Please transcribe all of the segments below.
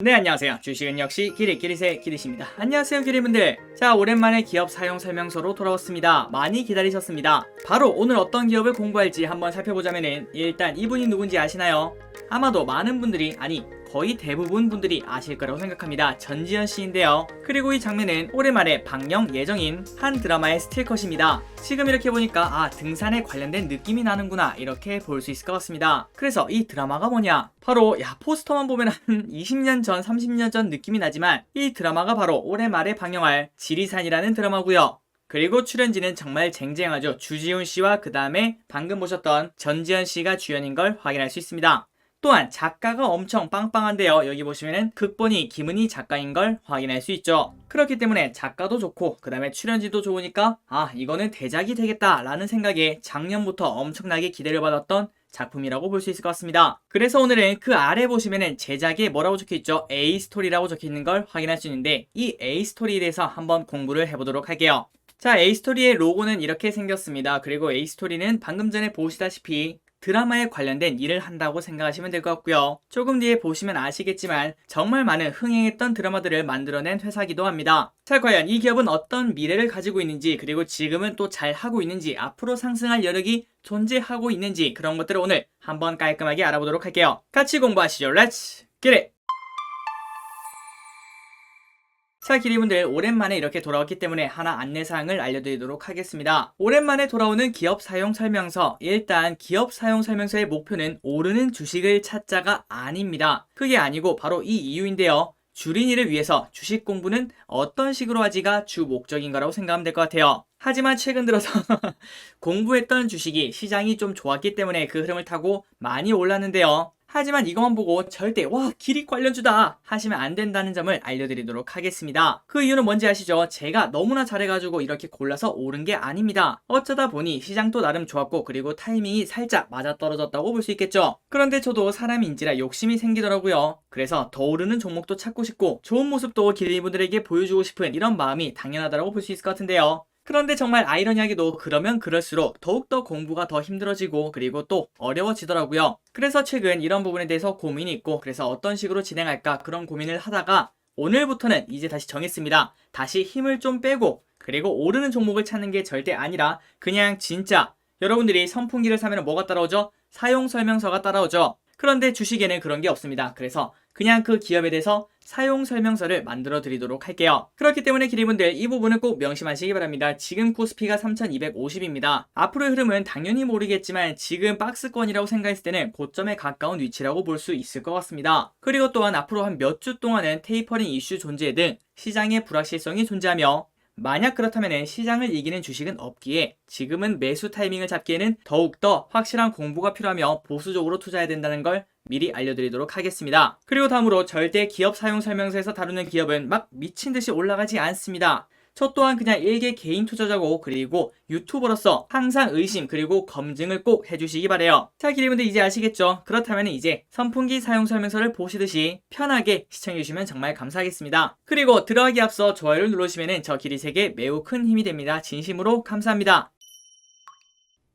네, 안녕하세요. 주식은 역시 기릿기릿의 기릿입니다. 안녕하세요, 기릿분들. 자, 오랜만에 기업 사용 설명서로 돌아왔습니다. 많이 기다리셨습니다. 바로 오늘 어떤 기업을 공부할지 한번 살펴보자면은 일단 이분이 누군지 아시나요? 아마도 많은 분들이, 아니 거의 대부분 분들이 아실 거라고 생각합니다. 전지현 씨인데요. 그리고 이 장면은 오랜만에 방영 예정인 한 드라마의 스틸컷입니다. 지금 이렇게 보니까 등산에 관련된 느낌이 나는구나 이렇게 볼 수 있을 것 같습니다. 그래서 이 드라마가 뭐냐? 바로 포스터만 보면 한 20년 전 30년 전 느낌이 나지만 이 드라마가 바로 올해 말에 방영할 지리산이라는 드라마고요. 그리고 출연진은 정말 쟁쟁하죠. 주지훈 씨와 그 다음에 방금 보셨던 전지현 씨가 주연인 걸 확인할 수 있습니다. 또한 작가가 엄청 빵빵한데요. 여기 보시면은 극본이 김은희 작가인 걸 확인할 수 있죠. 그렇기 때문에 작가도 좋고 그 다음에 출연진도 좋으니까 이거는 대작이 되겠다 라는 생각에 작년부터 엄청나게 기대를 받았던 작품이라고 볼 수 있을 것 같습니다. 그래서 오늘은 그 아래 보시면은 제작에 뭐라고 적혀있죠? A스토리라고 적혀있는 걸 확인할 수 있는데 이 A스토리에 대해서 한번 공부를 해보도록 할게요. 자, A스토리의 로고는 이렇게 생겼습니다. 그리고 A스토리는 방금 전에 보시다시피 드라마에 관련된 일을 한다고 생각하시면 될 것 같고요. 조금 뒤에 보시면 아시겠지만 정말 많은 흥행했던 드라마들을 만들어낸 회사이기도 합니다. 자, 과연 이 기업은 어떤 미래를 가지고 있는지, 그리고 지금은 또 잘 하고 있는지, 앞으로 상승할 여력이 존재하고 있는지, 그런 것들을 오늘 한번 깔끔하게 알아보도록 할게요. 같이 공부하시죠. Let's get it! 자, 기리분들 오랜만에 이렇게 돌아왔기 때문에 하나 안내사항을 알려드리도록 하겠습니다. 오랜만에 돌아오는 기업 사용 설명서. 일단 기업 사용 설명서의 목표는 오르는 주식을 찾자가 아닙니다. 그게 아니고 바로 이 이유인데요. 주린이를 위해서 주식 공부는 어떤 식으로 하지가 주 목적인 거라고 생각하면 될 것 같아요. 하지만 최근 들어서 공부했던 주식이 시장이 좀 좋았기 때문에 그 흐름을 타고 많이 올랐는데요. 하지만 이것만 보고 절대 기립 관련주다 하시면 안 된다는 점을 알려드리도록 하겠습니다. 그 이유는 뭔지 아시죠? 제가 너무나 잘해가지고 이렇게 골라서 오른 게 아닙니다. 어쩌다 보니 시장도 나름 좋았고 그리고 타이밍이 살짝 맞아떨어졌다고 볼 수 있겠죠. 그런데 저도 사람인지라 욕심이 생기더라고요. 그래서 더 오르는 종목도 찾고 싶고 좋은 모습도 기린이분들에게 보여주고 싶은 이런 마음이 당연하다고 볼 수 있을 것 같은데요. 그런데 정말 아이러니하게도 그러면 그럴수록 더욱더 공부가 더 힘들어지고 그리고 또 어려워지더라고요. 그래서 최근 이런 부분에 대해서 고민이 있고 그래서 어떤 식으로 진행할까 그런 고민을 하다가 오늘부터는 이제 다시 정했습니다. 다시 힘을 좀 빼고 그리고 오르는 종목을 찾는 게 절대 아니라 그냥 진짜 여러분들이 선풍기를 사면 뭐가 따라오죠? 사용 설명서가 따라오죠. 그런데 주식에는 그런 게 없습니다. 그래서 그냥 그 기업에 대해서 사용 설명서를 만들어 드리도록 할게요. 그렇기 때문에 기리분들 이 부분은 꼭 명심하시기 바랍니다. 지금 코스피가 3250입니다. 앞으로의 흐름은 당연히 모르겠지만 지금 박스권이라고 생각했을 때는 고점에 가까운 위치라고 볼 수 있을 것 같습니다. 그리고 또한 앞으로 한 몇 주 동안은 테이퍼링 이슈 존재 등 시장의 불확실성이 존재하며 만약 그렇다면 시장을 이기는 주식은 없기에 지금은 매수 타이밍을 잡기에는 더욱더 확실한 공부가 필요하며 보수적으로 투자해야 된다는 걸 미리 알려드리도록 하겠습니다. 그리고 다음으로 절대 기업 사용 설명서에서 다루는 기업은 막 미친듯이 올라가지 않습니다. 저 또한 그냥 일개 개인 투자자고 그리고 유튜버로서 항상 의심 그리고 검증을 꼭 해주시기 바래요. 자, 기리분들 이제 아시겠죠? 그렇다면 이제 선풍기 사용 설명서를 보시듯이 편하게 시청해주시면 정말 감사하겠습니다. 그리고 들어가기 앞서 좋아요를 눌러주시면 저 기릿에게 매우 큰 힘이 됩니다. 진심으로 감사합니다.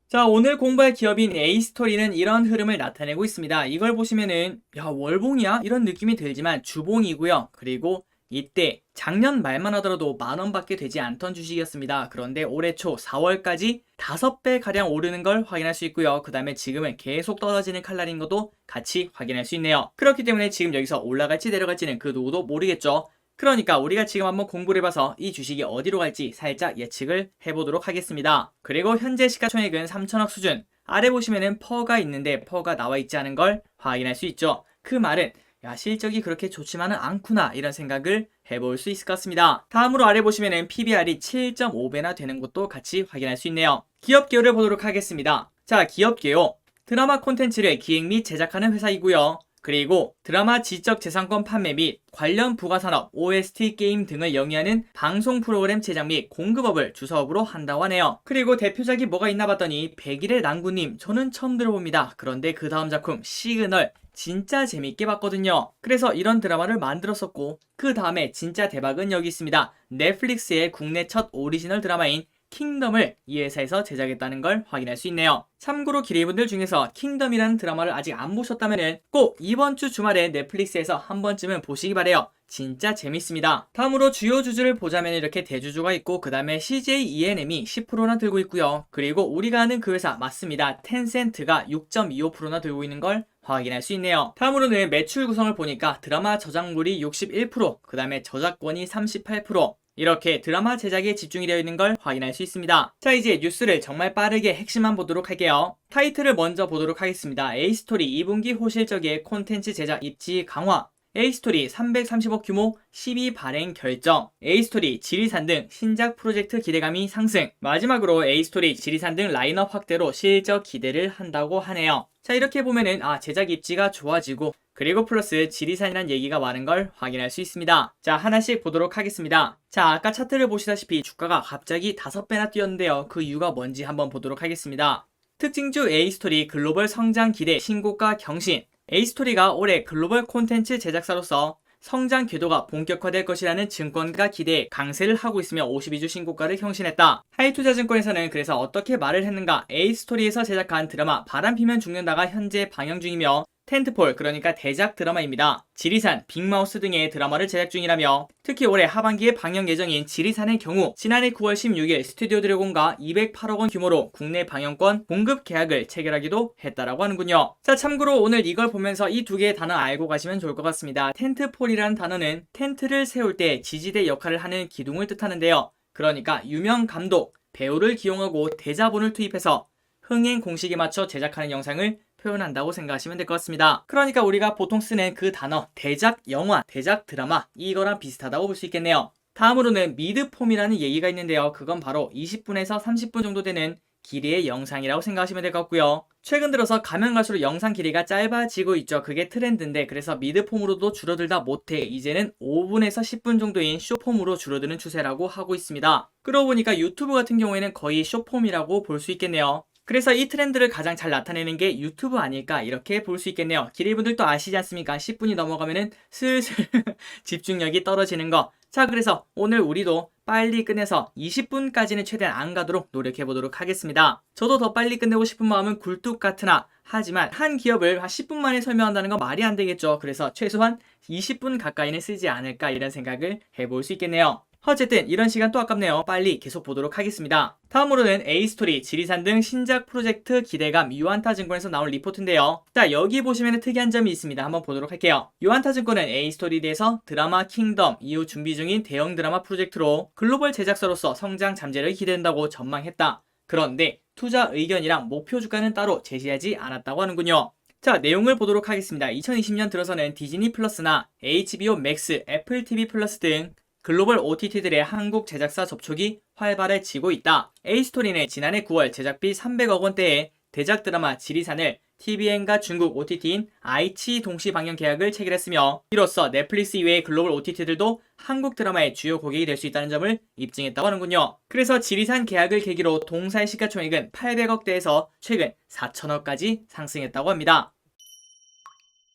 자, 오늘 공부할 기업인 A스토리는 이런 흐름을 나타내고 있습니다. 이걸 보시면은 월봉이야? 이런 느낌이 들지만 주봉이고요. 그리고 이때 작년 말만 하더라도 만원밖에 되지 않던 주식이었습니다. 그런데 올해 초 4월까지 5배 가량 오르는 걸 확인할 수 있고요. 그 다음에 지금은 계속 떨어지는 칼날인 것도 같이 확인할 수 있네요. 그렇기 때문에 지금 여기서 올라갈지 내려갈지는 그 누구도 모르겠죠. 그러니까 우리가 지금 한번 공부를 해봐서 이 주식이 어디로 갈지 살짝 예측을 해보도록 하겠습니다. 그리고 현재 시가총액은 3천억 수준. 아래 보시면은 퍼가 있는데 퍼가 나와 있지 않은 걸 확인할 수 있죠. 그 말은 실적이 그렇게 좋지만은 않구나 이런 생각을 해볼 수 있을 것 같습니다. 다음으로 아래 보시면은 PBR이 7.5배나 되는 것도 같이 확인할 수 있네요. 기업 개요를 보도록 하겠습니다. 자, 기업 개요. 드라마 콘텐츠를 기획 및 제작하는 회사이고요. 그리고 드라마 지적재산권 판매 및 관련 부가산업, OST 게임 등을 영위하는 방송 프로그램 제작 및 공급업을 주사업으로 한다고 하네요. 그리고 대표작이 뭐가 있나 봤더니 100일의 난구님 저는 처음 들어봅니다. 그런데 그 다음 작품 시그널 진짜 재밌게 봤거든요. 그래서 이런 드라마를 만들었었고 그 다음에 진짜 대박은 여기 있습니다. 넷플릭스의 국내 첫 오리지널 드라마인 킹덤을 이 회사에서 제작했다는 걸 확인할 수 있네요. 참고로 기레이분들 중에서 킹덤이라는 드라마를 아직 안 보셨다면 꼭 이번 주 주말에 넷플릭스에서 한 번쯤은 보시기 바래요. 진짜 재밌습니다. 다음으로 주요 주주를 보자면 이렇게 대주주가 있고 그 다음에 CJ ENM이 10%나 들고 있고요. 그리고 우리가 아는 그 회사 맞습니다. 텐센트가 6.25%나 들고 있는 걸 확인할 수 있네요. 다음으로는 매출 구성을 보니까 드라마 저작물이 61%, 그 다음에 저작권이 38%, 이렇게 드라마 제작에 집중이 되어 있는 걸 확인할 수 있습니다. 자, 이제 뉴스를 정말 빠르게 핵심만 보도록 할게요. 타이틀을 먼저 보도록 하겠습니다. A스토리 2분기 호실적의 콘텐츠 제작 입지 강화, A스토리 330억 규모 12 발행 결정, A스토리 지리산 등 신작 프로젝트 기대감이 상승, 마지막으로 A스토리 지리산 등 라인업 확대로 실적 기대를 한다고 하네요. 자, 이렇게 보면은 제작 입지가 좋아지고 그리고 플러스 지리산이란 얘기가 많은 걸 확인할 수 있습니다. 자, 하나씩 보도록 하겠습니다. 자, 아까 차트를 보시다시피 주가가 갑자기 5배나 뛰었는데요. 그 이유가 뭔지 한번 보도록 하겠습니다. 특징주 A스토리 글로벌 성장 기대 신고가 경신, A스토리가 올해 글로벌 콘텐츠 제작사로서 성장 궤도가 본격화될 것이라는 증권가 기대에 강세를 하고 있으며 52주 신고가를 경신했다. 하이투자증권에서는 그래서 어떻게 말을 했는가, A스토리에서 제작한 드라마 바람피면 죽는다가 현재 방영 중이며 텐트폴, 그러니까 대작 드라마입니다. 지리산, 빅마우스 등의 드라마를 제작 중이라며 특히 올해 하반기에 방영 예정인 지리산의 경우 지난해 9월 16일 스튜디오 드래곤과 208억 원 규모로 국내 방영권 공급 계약을 체결하기도 했다라고 하는군요. 자, 참고로 오늘 이걸 보면서 이 두 개의 단어 알고 가시면 좋을 것 같습니다. 텐트폴이라는 단어는 텐트를 세울 때 지지대 역할을 하는 기둥을 뜻하는데요. 그러니까 유명 감독, 배우를 기용하고 대자본을 투입해서 흥행 공식에 맞춰 제작하는 영상을 표현한다고 생각하시면 될 것 같습니다. 그러니까 우리가 보통 쓰는 그 단어 대작 영화, 대작 드라마, 이거랑 비슷하다고 볼 수 있겠네요. 다음으로는 미드폼이라는 얘기가 있는데요. 그건 바로 20분에서 30분 정도 되는 길이의 영상이라고 생각하시면 될 것 같고요. 최근 들어서 가면 갈수록 영상 길이가 짧아지고 있죠. 그게 트렌드인데 그래서 미드폼으로도 줄어들다 못해 이제는 5분에서 10분 정도인 숏폼으로 줄어드는 추세라고 하고 있습니다. 그러고 보니까 유튜브 같은 경우에는 거의 숏폼이라고 볼 수 있겠네요. 그래서 이 트렌드를 가장 잘 나타내는 게 유튜브 아닐까 이렇게 볼 수 있겠네요. 기레이분들도 아시지 않습니까? 10분이 넘어가면은 슬슬 집중력이 떨어지는 거. 자, 그래서 오늘 우리도 빨리 끝내서 20분까지는 최대한 안 가도록 노력해 보도록 하겠습니다. 저도 더 빨리 끝내고 싶은 마음은 굴뚝 같으나 하지만 한 기업을 한 10분 만에 설명한다는 건 말이 안 되겠죠. 그래서 최소한 20분 가까이는 쓰지 않을까 이런 생각을 해볼 수 있겠네요. 어쨌든 이런 시간 또 아깝네요. 빨리 계속 보도록 하겠습니다. 다음으로는 A스토리, 지리산 등 신작 프로젝트 기대감 유한타증권에서 나온 리포트인데요. 자, 여기 보시면 특이한 점이 있습니다. 한번 보도록 할게요. 유한타증권은 A스토리에 대해서 드라마 킹덤 이후 준비 중인 대형 드라마 프로젝트로 글로벌 제작사로서 성장 잠재력이 기대된다고 전망했다. 그런데 투자 의견이랑 목표 주가는 따로 제시하지 않았다고 하는군요. 자, 내용을 보도록 하겠습니다. 2020년 들어서는 디즈니 플러스나 HBO 맥스, 애플 TV 플러스 등 글로벌 OTT들의 한국 제작사 접촉이 활발해지고 있다. A스토리는 지난해 9월 제작비 300억 원대의 대작 드라마 지리산을 TVN과 중국 OTT인 아이치 동시 방영 계약을 체결했으며 이로써 넷플릭스 이외의 글로벌 OTT들도 한국 드라마의 주요 고객이 될 수 있다는 점을 입증했다고 하는군요. 그래서 지리산 계약을 계기로 동사의 시가총액은 800억대에서 최근 4천억까지 상승했다고 합니다.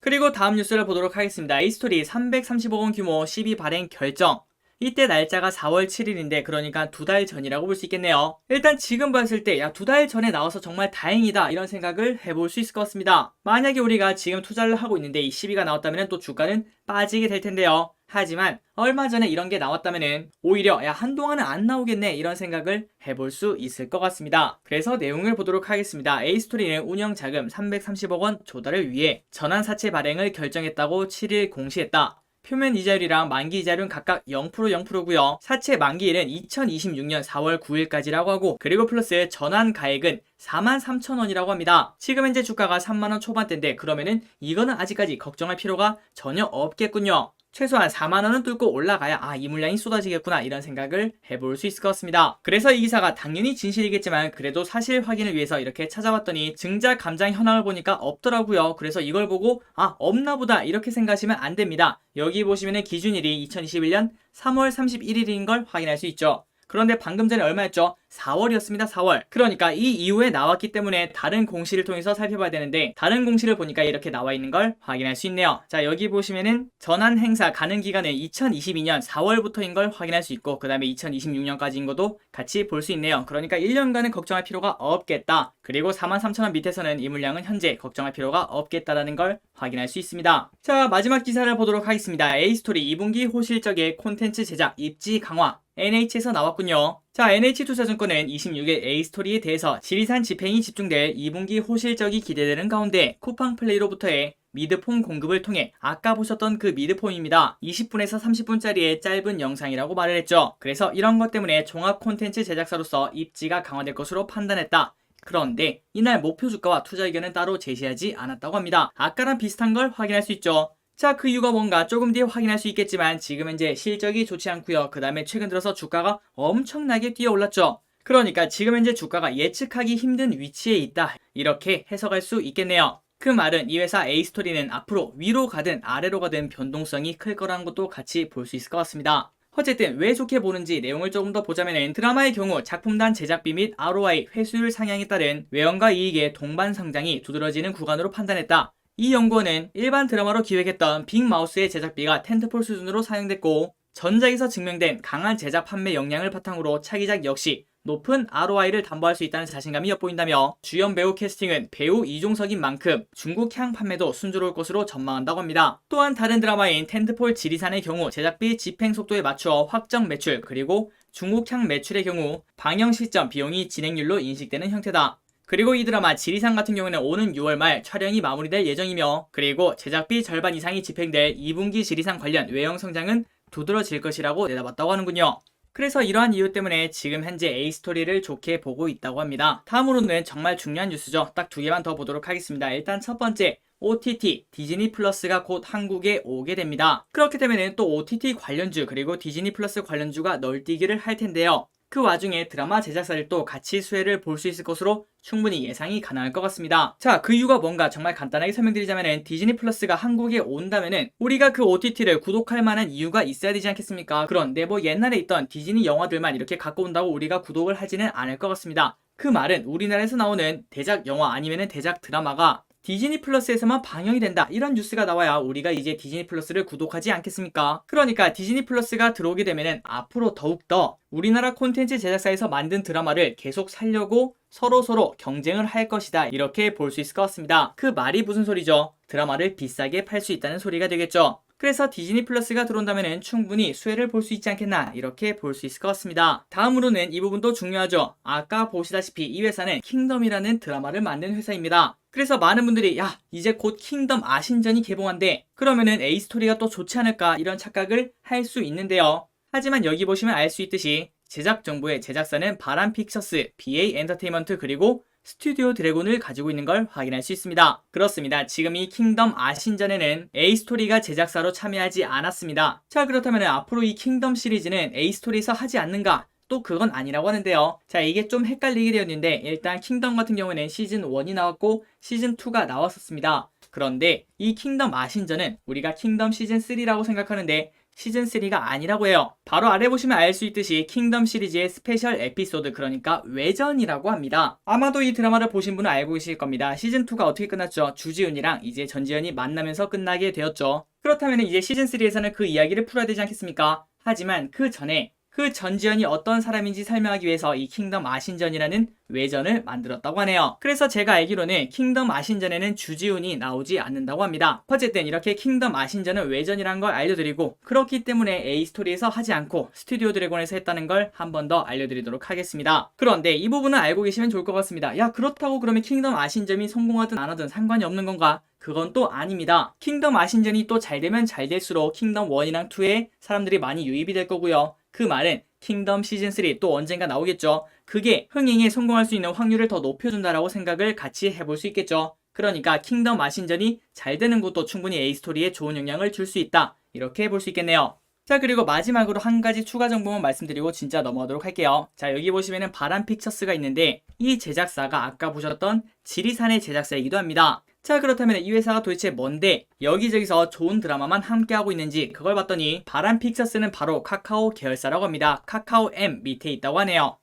그리고 다음 뉴스를 보도록 하겠습니다. A스토리 330억 원 규모 12 발행 결정. 이때 날짜가 4월 7일인데 그러니까 2달 전이라고 볼 수 있겠네요. 일단 지금 봤을 때 2달 전에 나와서 정말 다행이다 이런 생각을 해볼 수 있을 것 같습니다. 만약에 우리가 지금 투자를 하고 있는데 이 12가 나왔다면 또 주가는 빠지게 될 텐데요. 하지만 얼마 전에 이런 게 나왔다면 오히려 한동안은 안 나오겠네 이런 생각을 해볼 수 있을 것 같습니다. 그래서 내용을 보도록 하겠습니다. A스토리는 운영자금 330억 원 조달을 위해 전환사채 발행을 결정했다고 7일 공시했다. 표면 이자율이랑 만기 이자율은 각각 0%, 0%고요. 사채 만기일은 2026년 4월 9일까지라고 하고 그리고 플러스 전환 가액은 43,000원이라고 합니다. 지금 현재 주가가 3만원 초반대인데 그러면은 이거는 아직까지 걱정할 필요가 전혀 없겠군요. 최소한 4만원은 뚫고 올라가야 이 물량이 쏟아지겠구나 이런 생각을 해볼 수 있을 것 같습니다. 그래서 이 기사가 당연히 진실이겠지만 그래도 사실 확인을 위해서 이렇게 찾아봤더니 증자 감장 현황을 보니까 없더라고요. 그래서 이걸 보고 없나 보다 이렇게 생각하시면 안 됩니다. 여기 보시면은 기준일이 2021년 3월 31일인 걸 확인할 수 있죠. 그런데 방금 전에 얼마였죠? 4월이었습니다. 4월. 그러니까 이 이후에 나왔기 때문에 다른 공시를 통해서 살펴봐야 되는데 다른 공시를 보니까 이렇게 나와 있는 걸 확인할 수 있네요. 자, 여기 보시면은 전환 행사 가능 기간은 2022년 4월부터인 걸 확인할 수 있고 그 다음에 2026년까지인 것도 같이 볼 수 있네요. 그러니까 1년간은 걱정할 필요가 없겠다. 그리고 43,000원 밑에서는 이 물량은 현재 걱정할 필요가 없겠다라는 걸 확인할 수 있습니다. 자, 마지막 기사를 보도록 하겠습니다. A스토리 2분기 호실적의 콘텐츠 제작 입지 강화. NH에서 나왔군요. 자, NH투자증권은 26일 A스토리에 대해서 지리산 집행이 집중될 2분기 호실적이 기대되는 가운데 쿠팡플레이로부터의 미드폼 공급을 통해 아까 보셨던 그 미드폼입니다. 20분에서 30분짜리의 짧은 영상이라고 말을 했죠. 그래서 이런 것 때문에 종합 콘텐츠 제작사로서 입지가 강화될 것으로 판단했다. 그런데 이날 목표 주가와 투자 의견은 따로 제시하지 않았다고 합니다. 아까랑 비슷한 걸 확인할 수 있죠. 자, 그 이유가 뭔가 조금 뒤에 확인할 수 있겠지만 지금 현재 실적이 좋지 않고요. 그 다음에 최근 들어서 주가가 엄청나게 뛰어올랐죠. 그러니까 지금 현재 주가가 예측하기 힘든 위치에 있다. 이렇게 해석할 수 있겠네요. 그 말은 이 회사 A스토리는 앞으로 위로 가든 아래로 가든 변동성이 클 거라는 것도 같이 볼 수 있을 것 같습니다. 어쨌든 왜 좋게 보는지 내용을 조금 더 보자면은 드라마의 경우 작품당 제작비 및 ROI 회수율 상향에 따른 외형과 이익의 동반 성장이 두드러지는 구간으로 판단했다. 이 연구원은 일반 드라마로 기획했던 빅마우스의 제작비가 텐트폴 수준으로 사용됐고 전작에서 증명된 강한 제작 판매 역량을 바탕으로 차기작 역시 높은 ROI를 담보할 수 있다는 자신감이 엿보인다며 주연 배우 캐스팅은 배우 이종석인 만큼 중국향 판매도 순조로울 것으로 전망한다고 합니다. 또한 다른 드라마인 텐트폴 지리산의 경우 제작비 집행 속도에 맞추어 확정 매출 그리고 중국향 매출의 경우 방영 시점 비용이 진행률로 인식되는 형태다. 그리고 이 드라마 지리산 같은 경우는 오는 6월 말 촬영이 마무리될 예정이며 그리고 제작비 절반 이상이 집행될 2분기 지리산 관련 외형 성장은 두드러질 것이라고 내다봤다고 하는군요. 그래서 이러한 이유 때문에 지금 현재 A스토리를 좋게 보고 있다고 합니다. 다음으로는 정말 중요한 뉴스죠. 딱 두 개만 더 보도록 하겠습니다. 일단 첫 번째, OTT, 디즈니 플러스가 곧 한국에 오게 됩니다. 그렇게 되면 또 OTT 관련주 그리고 디즈니 플러스 관련주가 널뛰기를 할 텐데요. 그 와중에 드라마 제작사들도 같이 수혜를 볼 수 있을 것으로 충분히 예상이 가능할 것 같습니다. 자, 그 이유가 뭔가 정말 간단하게 설명드리자면은 디즈니 플러스가 한국에 온다면은 우리가 그 OTT를 구독할 만한 이유가 있어야 되지 않겠습니까? 그런데 뭐 옛날에 있던 디즈니 영화들만 이렇게 갖고 온다고 우리가 구독을 하지는 않을 것 같습니다. 그 말은 우리나라에서 나오는 대작 영화 아니면은 대작 드라마가 디즈니 플러스에서만 방영이 된다 이런 뉴스가 나와야 우리가 이제 디즈니 플러스를 구독하지 않겠습니까? 그러니까 디즈니 플러스가 들어오게 되면은 앞으로 더욱더 우리나라 콘텐츠 제작사에서 만든 드라마를 계속 살려고 서로 경쟁을 할 것이다 이렇게 볼 수 있을 것 같습니다. 그 말이 무슨 소리죠? 드라마를 비싸게 팔 수 있다는 소리가 되겠죠. 그래서 디즈니 플러스가 들어온다면 충분히 수혜를 볼 수 있지 않겠나 이렇게 볼 수 있을 것 같습니다. 다음으로는 이 부분도 중요하죠. 아까 보시다시피 이 회사는 킹덤이라는 드라마를 만든 회사입니다. 그래서 많은 분들이 야 이제 곧 킹덤 아신전이 개봉한대 그러면은 A스토리가 또 좋지 않을까 이런 착각을 할 수 있는데요. 하지만 여기 보시면 알 수 있듯이 제작 정보의 제작사는 바람픽처스, BA 엔터테인먼트 그리고 스튜디오 드래곤을 가지고 있는 걸 확인할 수 있습니다. 그렇습니다. 지금 이 킹덤 아신전에는 A스토리가 제작사로 참여하지 않았습니다. 자, 그렇다면 앞으로 이 킹덤 시리즈는 A스토리에서 하지 않는가? 또 그건 아니라고 하는데요. 자, 이게 좀 헷갈리게 되었는데 일단 킹덤 같은 경우에는 시즌 1이 나왔고 시즌 2가 나왔었습니다. 그런데 이 킹덤 아신전은 우리가 킹덤 시즌 3라고 생각하는데 시즌3가 아니라고 해요. 바로 아래 보시면 알 수 있듯이 킹덤 시리즈의 스페셜 에피소드 그러니까 외전이라고 합니다. 아마도 이 드라마를 보신 분은 알고 계실 겁니다. 시즌2가 어떻게 끝났죠? 주지훈이랑 이제 전지현이 만나면서 끝나게 되었죠. 그렇다면 이제 시즌3에서는 그 이야기를 풀어야 되지 않겠습니까? 하지만 그 전에 그 전지현이 어떤 사람인지 설명하기 위해서 이 킹덤 아신전이라는 외전을 만들었다고 하네요. 그래서 제가 알기로는 킹덤 아신전에는 주지훈이 나오지 않는다고 합니다. 어쨌든 이렇게 킹덤 아신전은 외전이라는 걸 알려드리고 그렇기 때문에 A스토리에서 하지 않고 스튜디오 드래곤에서 했다는 걸 한 번 더 알려드리도록 하겠습니다. 그런데 이 부분은 알고 계시면 좋을 것 같습니다. 야 그렇다고 그러면 킹덤 아신전이 성공하든 안 하든 상관이 없는 건가? 그건 또 아닙니다. 킹덤 아신전이 또 잘 되면 잘 될수록 킹덤 1이랑 2에 사람들이 많이 유입이 될 거고요. 그 말은 킹덤 시즌3 또 언젠가 나오겠죠. 그게 흥행에 성공할 수 있는 확률을 더 높여준다라고 생각을 같이 해볼 수 있겠죠. 그러니까 킹덤 아신전이 잘 되는 것도 충분히 A스토리에 좋은 영향을 줄 수 있다. 이렇게 볼 수 있겠네요. 자, 그리고 마지막으로 한 가지 추가 정보만 말씀드리고 진짜 넘어가도록 할게요. 자, 여기 보시면은 바람픽처스가 있는데 이 제작사가 아까 보셨던 지리산의 제작사이기도 합니다. 자, 그렇다면 이 회사가 도대체 뭔데 여기저기서 좋은 드라마만 함께하고 있는지 그걸 봤더니 바람 픽처스는 바로 카카오 계열사라고 합니다. 카카오 M 밑에 있다고 하네요.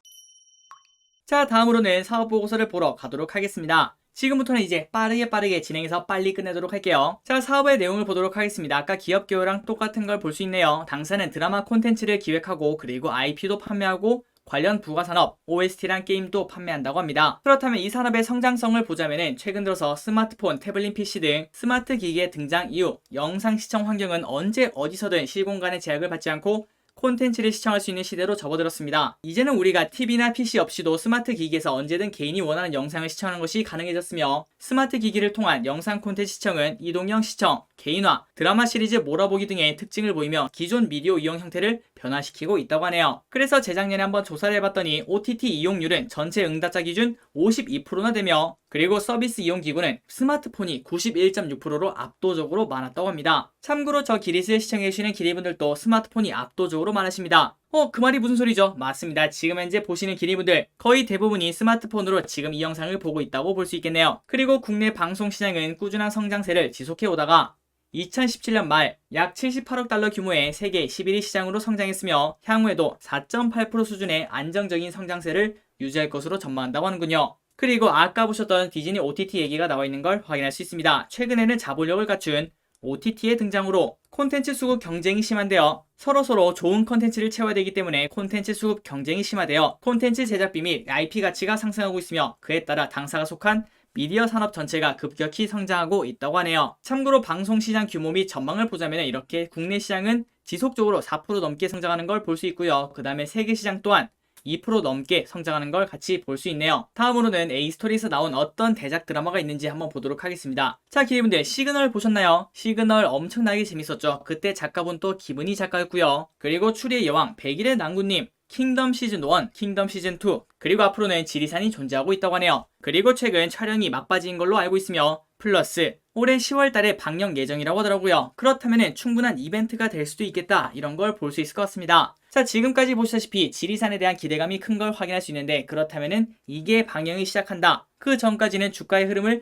자, 다음으로는 사업보고서를 보러 가도록 하겠습니다. 지금부터는 이제 빠르게 진행해서 빨리 끝내도록 할게요. 자, 사업의 내용을 보도록 하겠습니다. 아까 기업 개요랑 똑같은 걸 볼 수 있네요. 당사는 드라마 콘텐츠를 기획하고 그리고 IP도 판매하고 관련 부가산업, OST랑 게임도 판매한다고 합니다. 그렇다면 이 산업의 성장성을 보자면은 최근 들어서 스마트폰, 태블릿 PC 등 스마트 기기의 등장 이후 영상 시청 환경은 언제 어디서든 시공간의 제약을 받지 않고 콘텐츠를 시청할 수 있는 시대로 접어들었습니다. 이제는 우리가 TV나 PC 없이도 스마트 기기에서 언제든 개인이 원하는 영상을 시청하는 것이 가능해졌으며 스마트 기기를 통한 영상 콘텐츠 시청은 이동형 시청, 개인화, 드라마 시리즈 몰아보기 등의 특징을 보이며 기존 미디어 이용 형태를 변화시키고 있다고 하네요. 그래서 재작년에 한번 조사를 해봤더니 OTT 이용률은 전체 응답자 기준 52%나 되며 그리고 서비스 이용 기구는 스마트폰이 91.6%로 압도적으로 많았다고 합니다. 참고로 저 기릿을 시청해주시는 기리분들도 스마트폰이 압도적으로 많으십니다. 그 말이 무슨 소리죠? 맞습니다. 지금 현재 보시는 기리분들 거의 대부분이 스마트폰으로 지금 이 영상을 보고 있다고 볼 수 있겠네요. 그리고 국내 방송 시장은 꾸준한 성장세를 지속해 오다가 2017년 말 약 78억 달러 규모의 세계 11위 시장으로 성장했으며 향후에도 4.8% 수준의 안정적인 성장세를 유지할 것으로 전망한다고 하는군요. 그리고 아까 보셨던 디즈니 OTT 얘기가 나와 있는 걸 확인할 수 있습니다. 최근에는 자본력을 갖춘 OTT의 등장으로 콘텐츠 수급 경쟁이 심한데요. 서로 좋은 콘텐츠를 채워야 되기 때문에 콘텐츠 수급 경쟁이 심화되어 콘텐츠 제작비 및 IP 가치가 상승하고 있으며 그에 따라 당사가 속한 미디어 산업 전체가 급격히 성장하고 있다고 하네요. 참고로 방송 시장 규모 및 전망을 보자면 이렇게 국내 시장은 지속적으로 4% 넘게 성장하는 걸 볼 수 있고요. 그 다음에 세계 시장 또한 2% 넘게 성장하는 걸 같이 볼 수 있네요. 다음으로는 A스토리에서 나온 어떤 대작 드라마가 있는지 한번 보도록 하겠습니다. 자, 기리분들 시그널 보셨나요? 시그널 엄청나게 재밌었죠. 그때 작가분 또 기분이 작가였고요. 그리고 추리의 여왕, 백일의 난구님, 킹덤 시즌 1, 킹덤 시즌 2, 그리고 앞으로는 지리산이 존재하고 있다고 하네요. 그리고 최근 촬영이 막바지인 걸로 알고 있으며 플러스 올해 10월달에 방영 예정이라고 하더라고요. 그렇다면 충분한 이벤트가 될 수도 있겠다 이런 걸 볼 수 있을 것 같습니다. 자, 지금까지 보시다시피 지리산에 대한 기대감이 큰 걸 확인할 수 있는데 그렇다면은 이게 방영이 시작한다. 그 전까지는 주가의 흐름을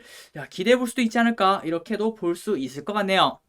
기대해 볼 수도 있지 않을까 이렇게도 볼 수 있을 것 같네요.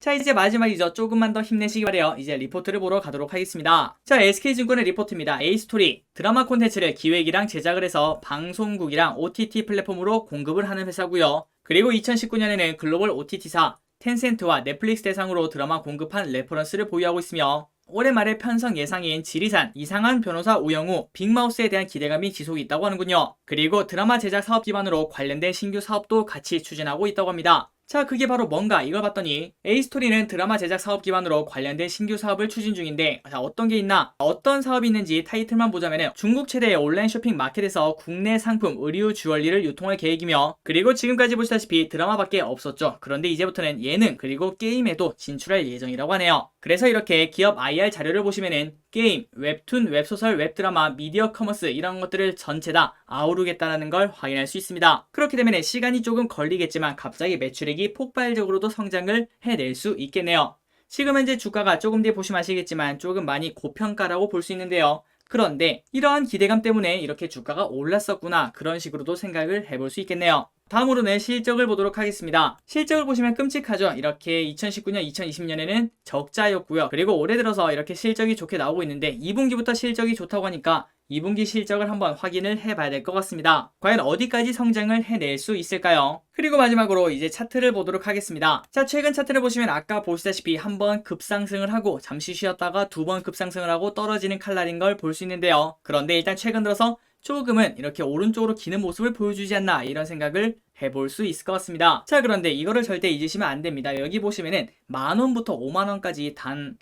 자, 이제 마지막이죠. 조금만 더 힘내시기 바래요. 이제 리포트를 보러 가도록 하겠습니다. 자, SK증권의 리포트입니다. A스토리 드라마 콘텐츠를 기획이랑 제작을 해서 방송국이랑 OTT 플랫폼으로 공급을 하는 회사고요. 그리고 2019년에는 글로벌 OTT사 텐센트와 넷플릭스 대상으로 드라마 공급한 레퍼런스를 보유하고 있으며 올해 말에 편성 예상인 지리산, 이상한 변호사 우영우, 빅마우스에 대한 기대감이 지속이 있다고 하는군요. 그리고 드라마 제작 사업 기반으로 관련된 신규 사업도 같이 추진하고 있다고 합니다. 자, 그게 바로 뭔가 이걸 봤더니 A스토리는 드라마 제작 사업 기반으로 관련된 신규 사업을 추진 중인데 자, 어떤 게 있나? 어떤 사업이 있는지 타이틀만 보자면 중국 최대의 온라인 쇼핑 마켓에서 국내 상품, 의류, 주얼리를 유통할 계획이며 그리고 지금까지 보시다시피 드라마밖에 없었죠. 그런데 이제부터는 예능 그리고 게임에도 진출할 예정이라고 하네요. 그래서 이렇게 기업 IR 자료를 보시면은 게임, 웹툰, 웹소설, 웹드라마, 미디어 커머스 이런 것들을 전체 다 아우르겠다는 걸 확인할 수 있습니다. 그렇게 되면 시간이 조금 걸리겠지만 갑자기 매출액이 폭발적으로도 성장을 해낼 수 있겠네요. 지금 현재 주가가 조금 뒤에 보시면 아시겠지만 조금 많이 고평가라고 볼 수 있는데요. 그런데 이러한 기대감 때문에 이렇게 주가가 올랐었구나 그런 식으로도 생각을 해볼 수 있겠네요. 다음으로는 실적을 보도록 하겠습니다. 실적을 보시면 끔찍하죠. 이렇게 2019년, 2020년에는 적자였고요. 그리고 올해 들어서 이렇게 실적이 좋게 나오고 있는데 2분기부터 실적이 좋다고 하니까 2분기 실적을 한번 확인을 해봐야 될 것 같습니다. 과연 어디까지 성장을 해낼 수 있을까요? 그리고 마지막으로 이제 차트를 보도록 하겠습니다. 자, 최근 차트를 보시면 아까 보시다시피 한번 급상승을 하고 잠시 쉬었다가 두 번 급상승을 하고 떨어지는 칼날인 걸 볼 수 있는데요. 그런데 일단 최근 들어서 조금은 이렇게 오른쪽으로 기는 모습을 보여주지 않나 이런 생각을 해볼 수 있을 것 같습니다. 자, 그런데 이거를 절대 잊으시면 안 됩니다. 여기 보시면은 10,000원부터 50,000원까지 단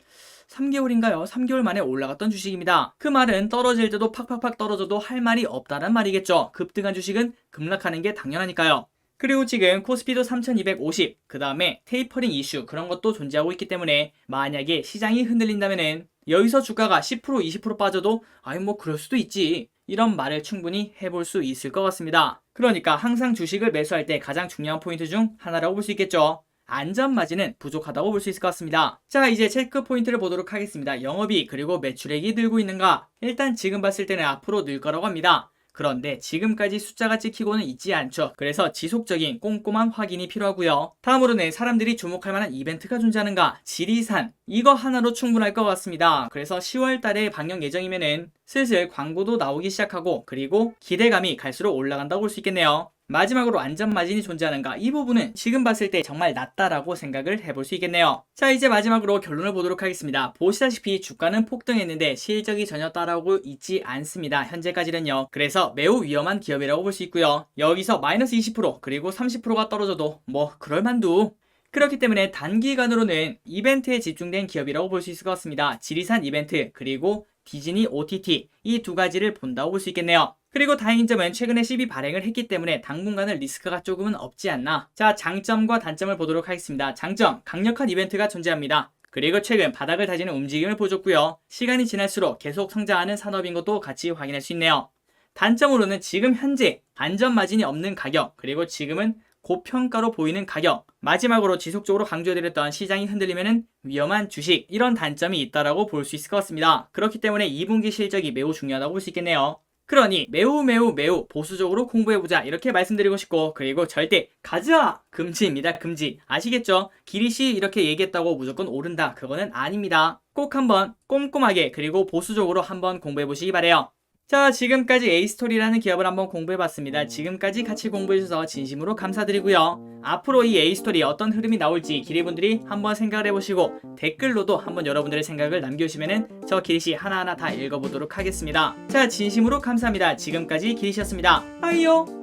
3개월인가요? 3개월 만에 올라갔던 주식입니다. 그 말은 떨어질 때도 팍팍팍 떨어져도 할 말이 없다는 말이겠죠. 급등한 주식은 급락하는 게 당연하니까요. 그리고 지금 코스피도 3250, 그 다음에 테이퍼링 이슈 그런 것도 존재하고 있기 때문에 만약에 시장이 흔들린다면은 여기서 주가가 10% 20% 빠져도 아니 뭐 그럴 수도 있지 이런 말을 충분히 해볼 수 있을 것 같습니다. 그러니까 항상 주식을 매수할 때 가장 중요한 포인트 중 하나라고 볼 수 있겠죠. 안전마진은 부족하다고 볼 수 있을 것 같습니다. 자, 이제 체크 포인트를 보도록 하겠습니다. 영업이익 그리고 매출액이 늘고 있는가? 일단 지금 봤을 때는 앞으로 늘 거라고 합니다. 그런데 지금까지 숫자가 찍히고는 있지 않죠. 그래서 지속적인 꼼꼼한 확인이 필요하고요. 다음으로는 사람들이 주목할 만한 이벤트가 존재하는가? 지리산. 이거 하나로 충분할 것 같습니다. 그래서 10월 달에 방영 예정이면은 슬슬 광고도 나오기 시작하고 그리고 기대감이 갈수록 올라간다고 볼 수 있겠네요. 마지막으로 안전마진이 존재하는가? 이 부분은 지금 봤을 때 정말 낮다라고 생각을 해볼 수 있겠네요. 자, 이제 마지막으로 결론을 보도록 하겠습니다. 보시다시피 주가는 폭등했는데 실적이 전혀 따라오고 있지 않습니다. 현재까지는요. 그래서 매우 위험한 기업이라고 볼 수 있고요. 여기서 마이너스 20% 그리고 30%가 떨어져도 뭐 그럴만도. 그렇기 때문에 단기간으로는 이벤트에 집중된 기업이라고 볼 수 있을 것 같습니다. 지리산 이벤트 그리고 디즈니 OTT 이 두 가지를 본다고 볼 수 있겠네요. 그리고 다행인 점은 최근에 CB 발행을 했기 때문에 당분간은 리스크가 조금은 없지 않나. 자, 장점과 단점을 보도록 하겠습니다. 장점, 강력한 이벤트가 존재합니다. 그리고 최근 바닥을 다지는 움직임을 보여줬고요. 시간이 지날수록 계속 성장하는 산업인 것도 같이 확인할 수 있네요. 단점으로는 지금 현재 안전 마진이 없는 가격, 그리고 지금은 고평가로 보이는 가격, 마지막으로 지속적으로 강조해드렸던 시장이 흔들리면 위험한 주식, 이런 단점이 있다라고 볼 수 있을 것 같습니다. 그렇기 때문에 2분기 실적이 매우 중요하다고 볼 수 있겠네요. 그러니 매우 보수적으로 공부해보자 이렇게 말씀드리고 싶고, 그리고 절대 가즈아 금지입니다. 금지. 아시겠죠? 기리씨 이렇게 얘기했다고 무조건 오른다, 그거는 아닙니다. 꼭 한번 꼼꼼하게 그리고 보수적으로 한번 공부해보시기 바래요. 자, 지금까지 A스토리라는 기업을 한번 공부해봤습니다. 지금까지 같이 공부해주셔서 진심으로 감사드리고요. 앞으로 이 A스토리 어떤 흐름이 나올지 기리분들이 한번 생각을 해보시고 댓글로도 한번 여러분들의 생각을 남겨주시면은 저 기리씨 하나하나 다 읽어보도록 하겠습니다. 자, 진심으로 감사합니다. 지금까지 기리씨였습니다. 빠이요.